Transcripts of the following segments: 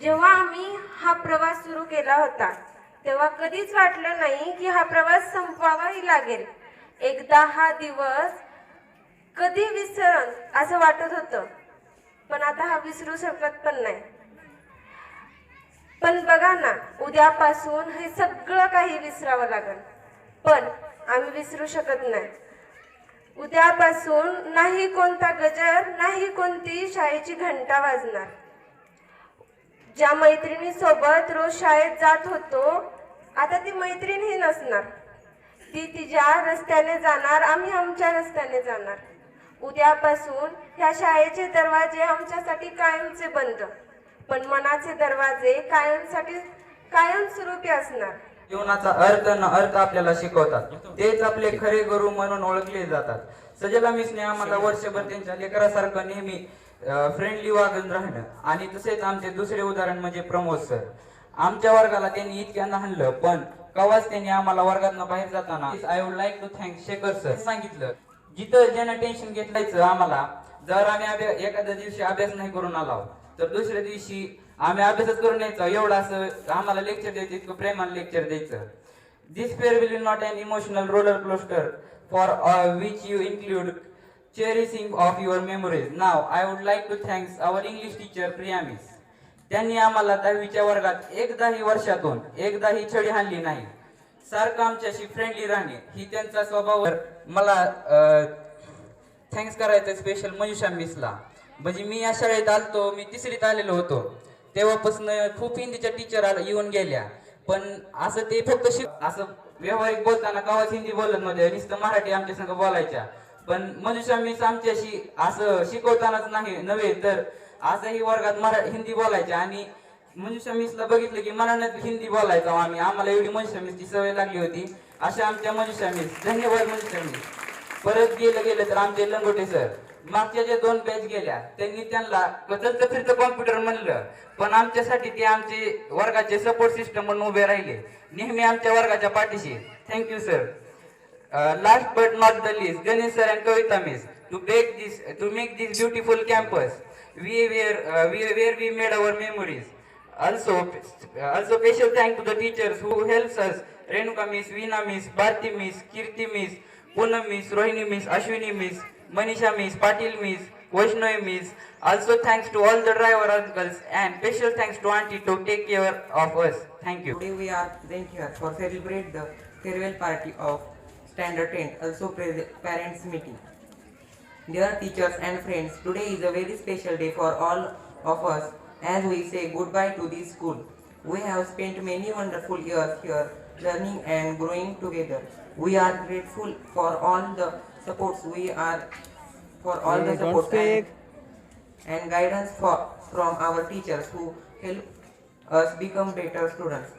जेव्हा आम्ही हा प्रवास सुरू केला होता तेव्हा कधीच वाटलं नाही की हा प्रवास संपवावाही लागेल. एकदा हा दिवस कधी विसरण असं वाटत होतं, पण आता हा विसरू शकत पण नाही. पण बघा ना, उद्यापासून हे सगळं काही विसरावं लागेल, पण आम्ही विसरू शकत नाही. उद्यापासून नाही कोणता गजर, नाही कोणती शाळेची घंटा वाजणार. ज्या मैत्रिणीसोबत रोज शाळेत जात होतो, आता ती मैत्रीणही नसणार. ती तिच्या रस्त्याने जाणार, आम्ही आमच्या रस्त्याने जाणार. उद्यापासून ह्या शाळेचे दरवाजे आमच्यासाठी कायमचे बंद, पण मनाचे दरवाजे कायमस्वरूपी असणार. जीवनाचा अर्थ न अर्थ आपल्याला शिकवतात, तेच आपले खरे गुरु म्हणून ओळखले जातात. सजला मिसने आम्हाला वर्षभर त्यांच्या लेकरासारखं नेहमी फ्रेंडली वागून राहणं, आणि तसेच आमचे दुसरे उदाहरण म्हणजे प्रमोद सर. आमच्या वर्गाला त्यांनी इतक्यांदा हाणलं, पण कवाच त्यांनी आम्हाला वर्गातनं बाहेर जाताना I would like to thank Shekhar sir सांगितलं. जिथं ज्यानं टेन्शन घेतलायचं आम्हाला, जर आम्ही एखाद्या दिवशी अभ्यास नाही करून आलो तर दुसऱ्या दिवशी आम्ही अभ्यासच करून यायचो. एवढं असं आम्हाला लेक्चर द्यायचं, इतकं प्रेमानं लेक्चर द्यायचं. This fair will not an emotional roller coaster for which you include cherishing of your memories. Now I would like to thank our English teacher Priya Miss. त्यांनी आम्हाला 10वीच्या वर्गात एकदाही वर्षातून एकदाही छडी हाणली नाही. सारखं आमच्याशी फ्रेंडली राहणे ही त्यांचा स्वभाव. मला थँक्स करायचं स्पेशल मयुषा मिसला. म्हणजे मी या शाळेत आलतो, मी 3रीत आलेलो होतो, तेव्हापासून खूप हिंदीच्या टीचर येऊन गेल्या, पण असं ते फक्त असं व्यावहारिक बोलताना गावात हिंदी बोलत नव्हते, नुसतं मराठी आमच्या संग बोलायच्या. पण मनुष्य मीच आमच्याशी असं शिकवतानाच नव्हे तर असंही वर्गात हिंदी बोलायच्या. आणि मनुष्य मीसला बघितलं की मनात हिंदी बोलायचो आम्ही. आम्हाला एवढी मनुष्य मीसची सवय लागली होती. अशा आमच्या मनुष्य मीस, धन्यवाद मनुष्य मीस. परत गेलं तर आमचे लंगोटे सर, मागच्या जे 2 बॅच गेल्या त्यांनी त्यांना कचलचं फिरतं कॉम्प्युटर म्हणलं, पण आमच्यासाठी ते आमचे वर्गाचे सपोर्ट सिस्टम म्हणून उभे राहिले, नेहमी आमच्या वर्गाच्या पाठीशी. Thank you sir. Last but not the least, Ganesh sir and Kavita miss, to make this beautiful campus where we made our memories. Also special thanks to the teachers who helps us: Renuka miss, Veena miss, Bharti miss, Kirti miss, Poonam miss, Rohini miss, Ashwini miss, Manisha miss, Patil miss, Vaishnavi miss. Also thanks to all the driver uncles, and special thanks to auntie to take care of us. Thank you. Today we are present here for celebrate the farewell party of Standard 10, also parents meeting. Dear teachers and friends, today is a very special day for all of us as we say goodbye to this school. We have spent many wonderful years here learning and growing together. We are grateful for all the supports and guidance from our teachers who help us become better students.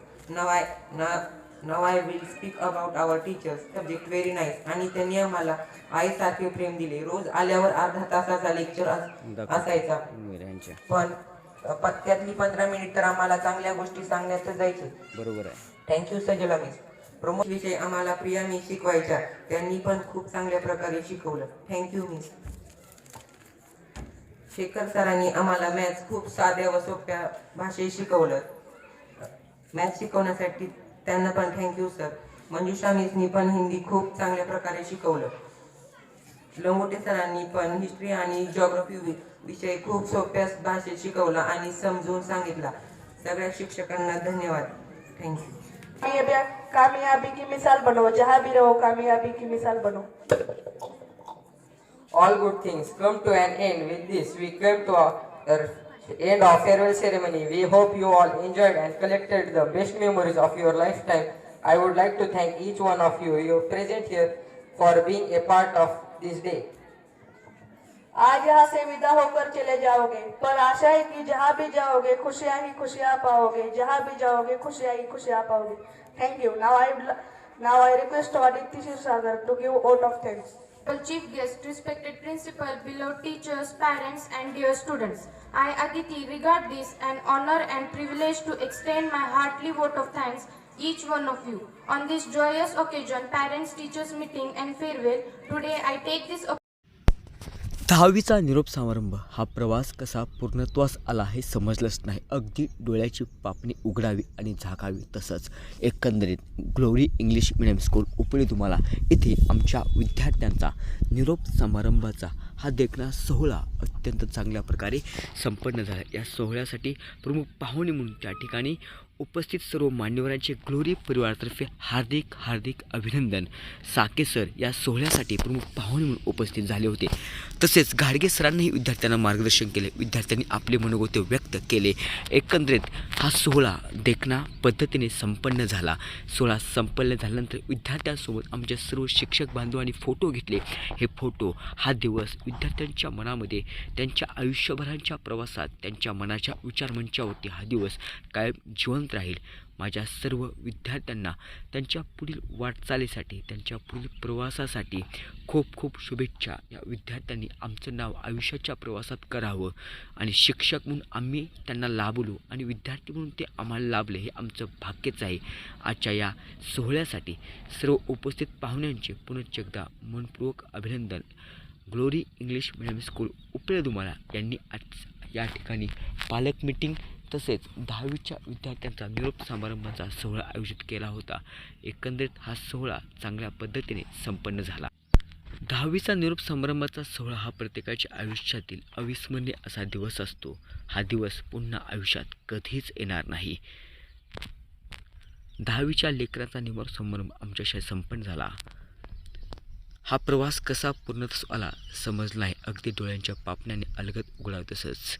Now I will speak about our teachers. Subject very nice. आणि त्यांनी आम्हाला आईसारखे प्रेम दिले. रोज आल्यावर अर्धा तासाचा lecture असायचा, पण त्यातली 15 मिनिट तर आम्हाला चांगल्या गोष्टी सांगण्यात जायचे. बरोबर आहे. Thank you सजला miss. प्रमोद विषय आम्हाला प्रिया मिस शिकवायच्या, त्यांनी पण खूप चांगल्या प्रकारे शिकवलं. Thank you miss. शेखर सरांनी आम्हाला मॅथ्स खूप साध्या व सोप्या भाषेत शिकवलं. मॅथ्स शिकवण्यासाठी त्यांना पण थँक्यू सर. मंजुषा मिसनी पण हिंदी खूप चांगल्या प्रकारे शिकवलं. लंगोटे सरांनी पण हिस्ट्री आणि जिओग्राफी विषय खूप सोप्या भाषेत शिकवला आणि समजून सांगितला. सगळ्या शिक्षकांना धन्यवाद. थँक्यू. कामयाबी की मिसाल बनो, जहाँ भी रहो कामयाबी की मिसाल बनो. All good things come to an end. With this, we come to our end of farewell ceremony. We hope you all enjoyed and collected the best memories of your lifetime. I would like to thank each one of you present here for being a part of this day. आज यहाँ से विदा होकर चले जाओगे, पर आशा है कि जहाँ भी जाओगे खुशियाँ ही खुशियाँ पाओगे. जहाँ भी जाओगे खुशियाँ ही खुशियाँ पाओगे. Thank you. Now I request Aditi Shirsagar to give vote of thanks. Chief guest, respected principal, beloved teachers, parents and dear students. I, Aditi, regard this an honor and privilege to extend my heartily vote of thanks each one of you. On this joyous occasion, parents-teachers meeting and farewell, today I take this 10वीचा निरोप समारंभ. हा प्रवास कसा पूर्णत्वास आला हे समजलंच नाही. अगदी डोळ्याची पापणी उघडावी आणि झाकावी. तसंच एकंदरीत ग्लोरी इंग्लिश मिडियम स्कूल उपळी तुम्हाला इथे आमच्या विद्यार्थ्यांचा निरोप समारंभाचा हा देखणा सोहळा अत्यंत चांगल्या प्रकारे संपन्न झाला. या सोहळ्यासाठी प्रमुख पाहुणे म्हणून त्या ठिकाणी उपस्थित सर्व मान्यवरांचे ग्लोरी परिवारातर्फे हार्दिक हार्दिक अभिनंदन. साके सर या सोहळ्यासाठी प्रमुख पाहुणे म्हणून उपस्थित झाले होते. तसेच घाडगे सरांनीही विद्यार्थ्यांना मार्गदर्शन केले. विद्यार्थ्यांनी आपले मनोगत व्यक्त केले. एकंदरीत हा सोहळा देखणा पद्धतीने संपन्न झाला. सोहळा संपन्न झाल्यानंतर विद्यार्थ्यांसोबत आमच्या सर्व शिक्षक बांधवांनी फोटो घेतले. हे फोटो हा दिवस विद्यार्थ्यांच्या मनामध्ये त्यांच्या आयुष्यभराच्या प्रवासात त्यांच्या मनाच्या विचारमंचावरती हा दिवस कायम जिवंत राहील. माझ्या सर्व विद्यार्थ्यांना त्यांच्या पुढील वाटचालीसाठी त्यांच्या पुढील प्रवासासाठी खूप खूप शुभेच्छा. या विद्यार्थ्यांनी आमचं नाव आयुष्याच्या प्रवासात करावं आणि शिक्षक म्हणून आम्ही त्यांना लाभलो आणि विद्यार्थी म्हणून ते आम्हाला लाभले हे आमचं भाग्यच आहे. आजच्या या सोहळ्यासाठी सर्व उपस्थित पाहुण्यांचे पुनश्च एकदा मनपूर्वक अभिनंदन. Glory English medium school Uple दुमाळा यांनी आज या ठिकाणी पालक मीटिंग तसेच 10वीच्या विद्यार्थ्यांचा निरोप समारंभाचा सोहळा आयोजित केला होता. एकंदरीत हा सोहळा चांगल्या पद्धतीने संपन्न झाला. 10वीचा निरोप समारंभाचा सोहळा हा प्रत्येकाच्या आयुष्यातील अविस्मरणीय असा दिवस असतो. हा दिवस पुन्हा आयुष्यात कधीच येणार नाही. 10वीच्या लेकरांचा निरोप समारंभ आमच्याशी संपन्न झाला. हा प्रवास कसा पूर्णत्वास आला समजला नाही. अगदी डोळ्यांच्या पापण्याने अलगद उघडावं. तसंच